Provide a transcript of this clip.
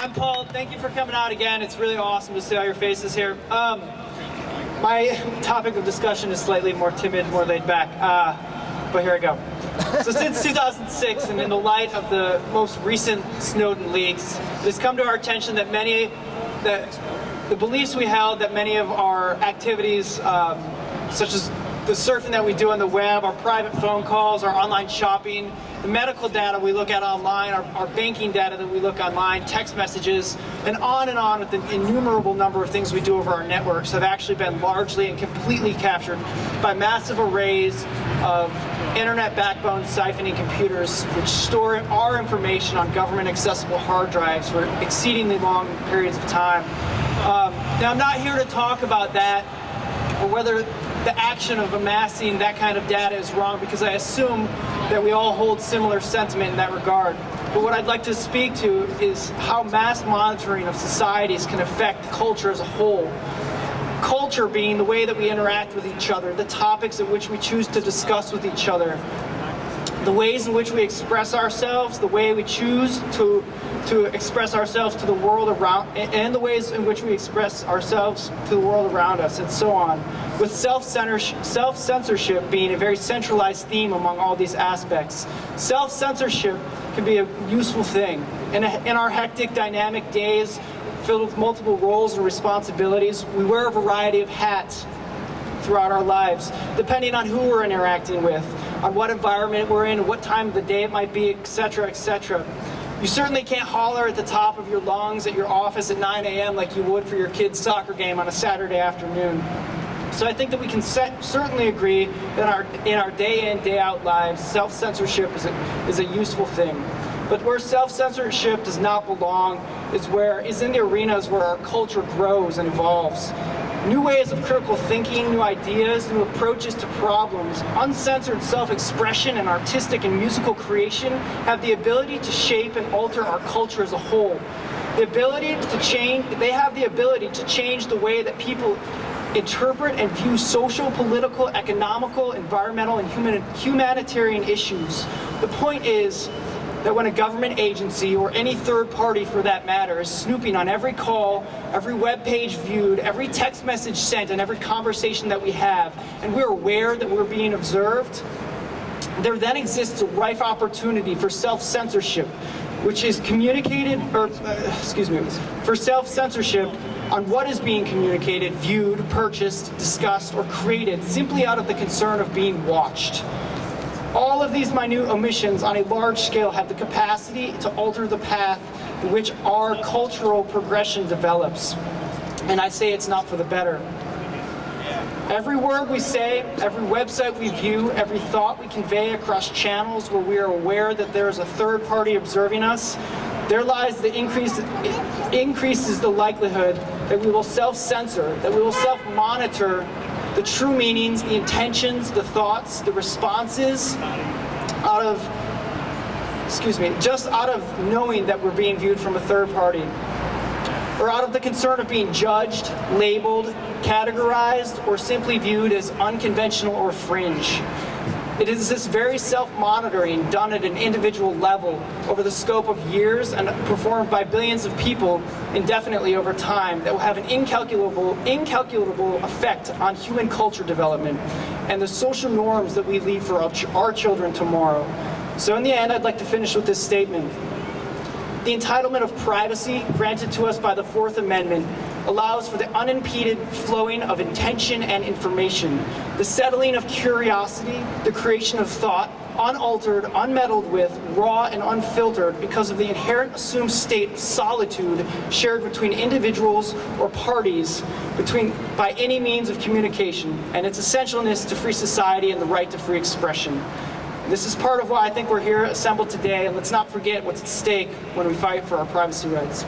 I'm Paul. Thank you for coming out again. It's really awesome to see all your faces here. My topic of discussion is slightly more timid, more laid back, but here I go. So since 2006, and in the light of the most recent Snowden leaks, it has come to our attention that the beliefs we held that many of our activities, such as the surfing that we do on the web, our private phone calls, our online shopping, the medical data we look at online, our banking data that we look online, text messages, and on with the innumerable number of things we do over our networks have actually been largely and completely captured by massive arrays of internet backbone siphoning computers which store our information on government accessible hard drives for exceedingly long periods of time. Now I'm not here to talk about that or whether the action of amassing that kind of data is wrong, because I assume that we all hold similar sentiment in that regard. But what I'd like to speak to is how mass monitoring of societies can affect culture as a whole. Culture being the way that we interact with each other, the topics in which we choose to discuss with each other, the ways in which we express ourselves, the way we choose to express ourselves to the world around, and the ways in which we express ourselves to the world around us, and so on. With self-censorship being a very centralized theme among all these aspects. Self-censorship can be a useful thing. In our hectic, dynamic days, filled with multiple roles and responsibilities, we wear a variety of hats throughout our lives, depending on who we're interacting with, on what environment we're in, what time of the day it might be, etc., etc. You certainly can't holler at the top of your lungs at your office at 9 a.m. like you would for your kid's soccer game on a Saturday afternoon. So I think that we can certainly agree that in our day in, day out lives, self-censorship is a useful thing. But where self-censorship does not belong is in the arenas where our culture grows and evolves. New ways of critical thinking, new ideas, new approaches to problems, uncensored self-expression and artistic and musical creation have the ability to shape and alter our culture as a whole. They have the ability to change the way that people interpret and view social, political, economical, environmental, and humanitarian issues. The point is that when a government agency, or any third party for that matter, is snooping on every call, every web page viewed, every text message sent, and every conversation that we have, and we're aware that we're being observed, there then exists a rife opportunity for self-censorship, which is for self-censorship on what is being communicated, viewed, purchased, discussed, or created simply out of the concern of being watched. All of these minute omissions on a large scale have the capacity to alter the path in which our cultural progression develops. And I say it's not for the better. Every word we say, every website we view, every thought we convey across channels where we are aware that there is a third party observing us, there lies the increases the likelihood that we will self-censor, that we will self-monitor the true meanings, the intentions, the thoughts, the responses just out of knowing that we're being viewed from a third party, or out of the concern of being judged, labeled, categorized, or simply viewed as unconventional or fringe. It is this very self-monitoring done at an individual level over the scope of years and performed by billions of people indefinitely over time that will have an incalculable effect on human culture development and the social norms that we leave for our children tomorrow. So in the end, I'd like to finish with this statement. The entitlement of privacy granted to us by the Fourth Amendment allows for the unimpeded flowing of intention and information, the settling of curiosity, the creation of thought, unaltered, unmeddled with, raw, and unfiltered because of the inherent assumed state of solitude shared between individuals or parties by any means of communication, and its essentialness to free society and the right to free expression. This is part of why I think we're here assembled today, and let's not forget what's at stake when we fight for our privacy rights.